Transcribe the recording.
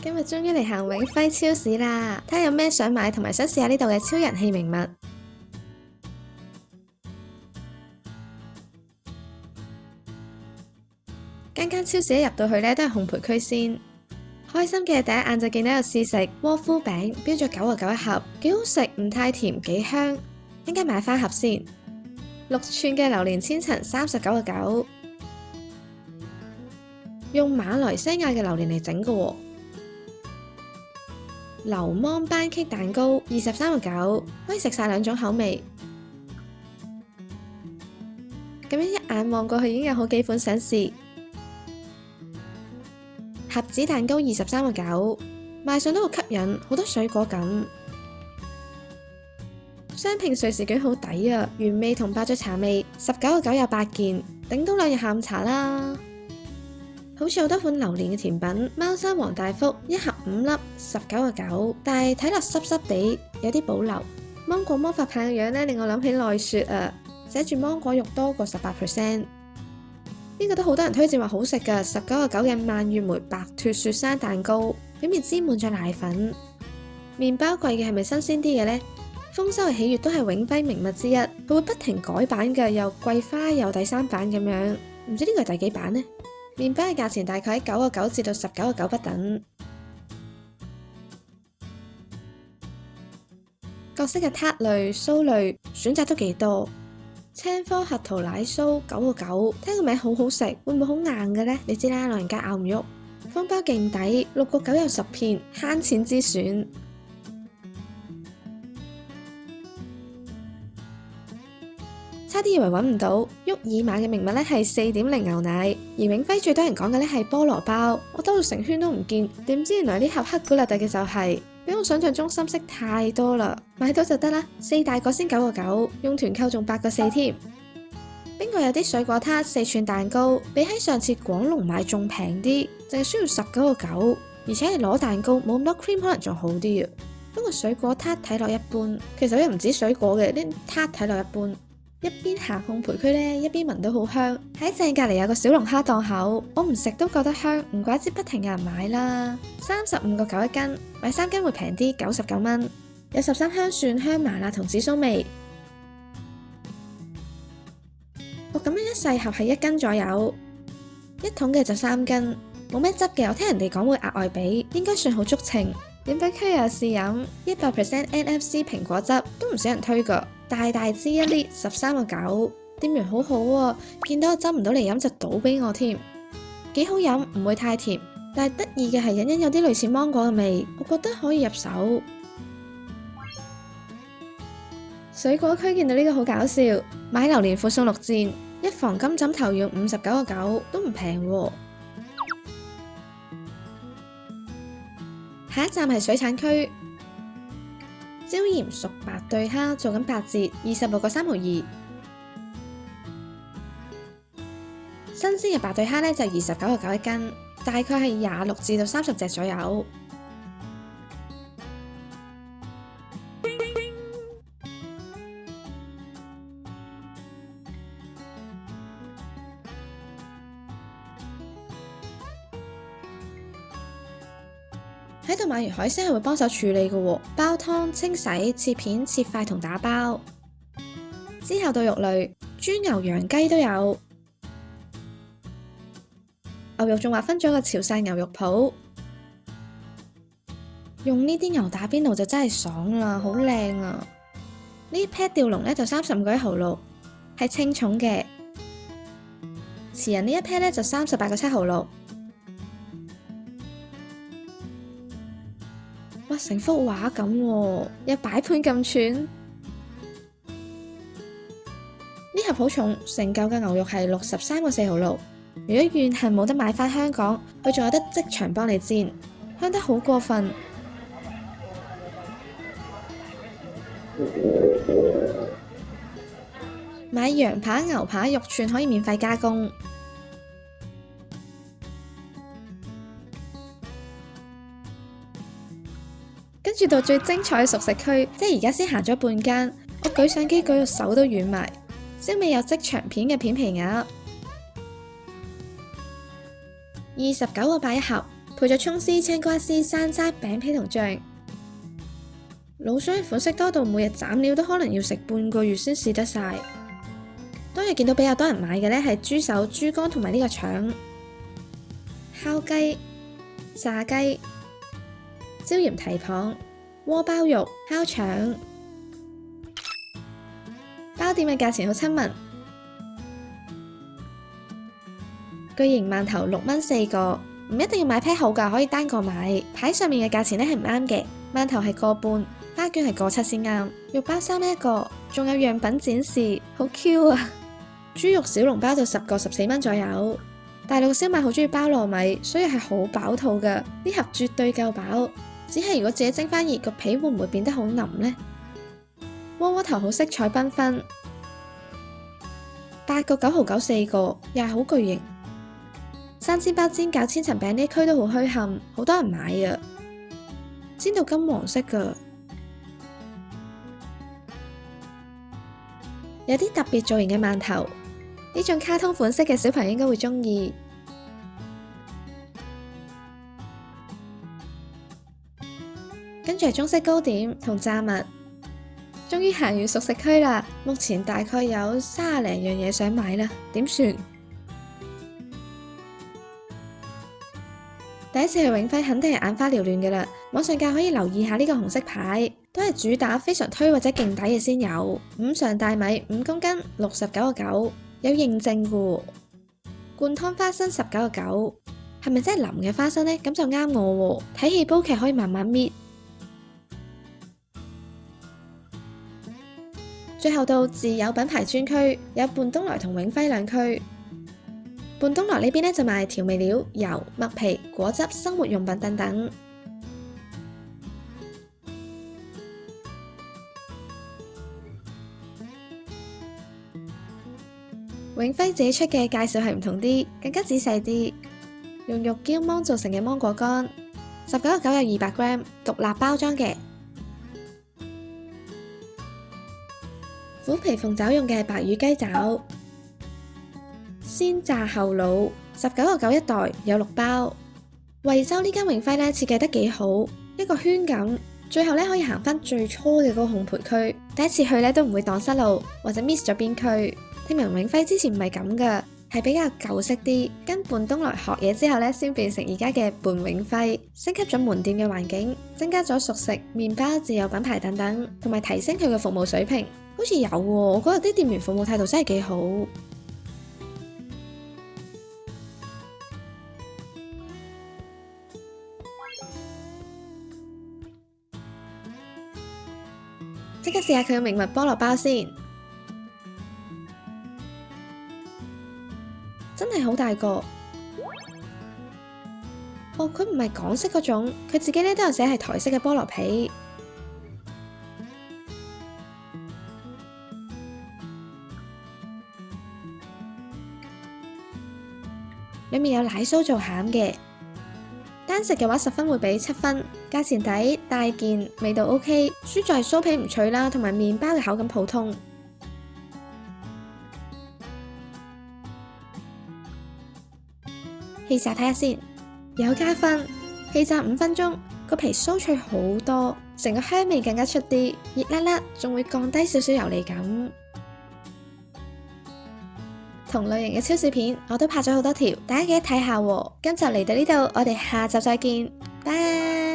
今日終於嚟行永輝超市啦，睇下有咩想買同埋想試下呢度嘅超人氣名物。間超市一入到去呢，都係烘焙區先。開心嘅第一眼就見到有試食窩夫餅，標咗9.9一盒，幾好食，唔太甜，幾香。應該買翻盒先。6寸嘅榴蓮千層39.9，用馬來西亞嘅榴蓮嚟整嘅喎。流芒班戟蛋糕23.9，可以食晒2種口味。咁樣一眼望過去已經有好幾款想試。盒子蛋糕23.9，賣相都好吸引，好多水果感。雙拼瑞士卷好抵啊，原味同伯爵茶味19.9有8件，頂到2日下午茶啦。好似好多款榴蓮嘅甜品，貓山王大福一盒5粒19.9，但係睇落濕濕地，有啲保留。芒果魔法棒嘅樣呢，令我諗起奈雪啊，寫住芒果肉多過18%。呢個都好多人推薦話好食㗎，19.9嘅蔓越莓白脱雪山蛋糕，表面沾滿咗奶粉。麵包櫃嘅係咪新鮮啲嘅呢？豐收嘅喜悅都係永輝名物之一，佢會不停改版嘅，又桂花又第3版咁樣，唔知呢個係第幾版呢？麵包嘅價錢大概喺9.9至到19.9不等。各式嘅撻類、酥類選擇都幾多。青稞核桃奶酥9.9，聽個名好好食，會唔會好硬嘅呢？你知啦，老人家咬唔喐。方包勁抵，6.9有10片，慳錢之選。差啲以為揾唔到，沃爾瑪嘅名物呢係4.0牛奶，而永輝最多人講嘅呢係菠蘿包，我兜到成圈都唔見，點知原來呢盒黑古勒特嘅就係，比我想象中深色太多啦，買到就得啦，4大個先9.9，用團購仲8.4添。邊個有啲水果撻4寸蛋糕，比喺上次廣隆買仲平啲，淨係需要19.9，而且係攞蛋糕，冇咁多 cream 可能仲好啲啊。不過水果撻睇落一般，其實又唔止水果嘅，啲撻睇落一般。一邊行烘焙區呢，一邊聞到好香。喺正隔離有個小龍蝦檔口，我唔食都覺得香，唔怪之不停有人買啦。35.9一斤，買3斤會平啲，99蚊。有13香蒜、香麻辣同紫蘇味。我咁樣一細盒係1斤左右，一桶嘅就3斤，冇咩汁嘅。我聽人哋講會額外俾，應該算好足稱。點解區有試飲100% NFC 蘋果汁，都唔少人推㗎。大大支1列13.9，店員好好喎，見到我斟唔到嚟飲就倒俾我添，幾好飲，唔會太甜，但係得意嘅係隱隱有啲類似芒果嘅味，我覺得可以入手。水果區見到呢個好搞笑，買榴蓮附送6箭，一房金枕頭要59.9，都唔平喎。下一站係水產區。椒鹽熟白對蝦做緊8折，26.3毫2。新鮮嘅白對蝦呢就29.9一斤，大概係26至到30隻左右。喺度買完海鮮係會幫手處理嘅喎，煲湯、清洗、切片、切塊同打包。之後到肉類，豬牛羊雞都有。牛肉仲話分咗個潮汕牛肉鋪，用呢啲牛打邊爐就真係爽啦，好靚啊！呢 pat 吊龍呢就35.1毫6，係稱重嘅。慈仁呢一 pat 呢就38.7毫6。哇！成幅畫咁喎，有擺盤咁串。呢盒好重，成嚿嘅牛肉係63.4毫6。如果怨恨冇得買返香港，佢仲有得即場幫你煎，香得好過分。買羊扒、牛扒、肉串可以免費加工。跟住到最精彩嘅熟食區，即係而家先行咗半間，我舉相機舉到手都軟埋。燒味有即場片嘅片皮鴨，29.8一盒，配咗蔥絲、青瓜絲、山楂、餅皮同醬。滷水嘅款式多到每日斬料都可能要食半個月先試得晒。當日見到比較多人買嘅呢係豬手、豬肝同埋呢個腸。烤雞、炸雞、椒鹽蹄膀、鍋包肉、烤腸。包點嘅價錢好親民，巨型饅頭6蚊4個，唔一定要買批好㗎，可以單個買。牌上面嘅價錢呢係唔啱嘅，饅頭係個半，花卷係個7先啱。肉包3蚊1個，仲有樣品展示，好 Q 啊！豬肉小籠包就10個14蚊左右。大陸燒賣好中意包糯米，所以係好飽肚㗎，呢盒絕對夠飽。只係如果自己蒸翻熱，個皮會唔會變得好腍呢？窩窩頭好色彩繽紛，8個9毫94個，又係好巨型。生煎包、煎餃、千層餅呢區都好墟冚，好多人買啊！煎到金黃色㗎，有啲特別造型嘅饅頭，呢種卡通款式嘅小朋友應該會中意。跟住係中式糕點同炸物，終於行完熟食區啦。目前大概有30零樣嘢想買啦，點算？第一次去永輝肯定係眼花繚亂嘅啦。網上價可以留意下呢個紅色牌，都係主打非常推或者勁抵嘅先有。五常大米5公斤69個9，有認證嘅。灌湯花生19個9，係咪真係腍嘅花生呢？咁就啱我喎。睇戲煲劇可以慢慢搣。最後到自有品牌專區，有半東來同永輝兩區。半東來呢邊呢就賣調味料、油、麥皮、果汁、生活用品等等。永輝自己出嘅介紹係唔同啲，更加仔細啲，用玉嬌芒做成嘅芒果乾，19個9有200 gram， 獨立包裝嘅。虎皮鳳爪用嘅係白羽雞爪，先炸後滷，19個9一袋，有6包。惠州呢間永輝呢設計得幾好，一個圈咁，最後呢可以行返最初嘅嗰個烘焙區。第一次去呢都唔會蕩失路或者 miss 咗邊區。聽聞永輝之前唔係咁噶，係比較舊式啲，跟半東來學嘢之後呢，先變成而家嘅半永輝，升級咗門店嘅環境，增加咗熟食、麵包、自有品牌等等，同埋提升佢嘅服務水平。好似有喎，我覺得啲店員服務態度真係幾好。即刻試下佢嘅名物菠蘿包先，真係好大個。哦，佢唔係港式嗰種，佢自己呢都有寫係台式嘅菠蘿皮。裏面有奶酥做餡嘅，單食嘅話10分會俾7分，價錢抵，大件，味道 OK，輸在酥皮唔脆啦，同埋麵包嘅口感普通。氣炸睇下先，有加分，氣炸5分鐘，個皮酥脆好多，成個香味更加出啲，熱辣辣，仲會降低少少油膩感。同類型嘅超市片我都拍咗好多條，大家記得睇下喎。今集嚟到呢度，我哋下集再見，拜。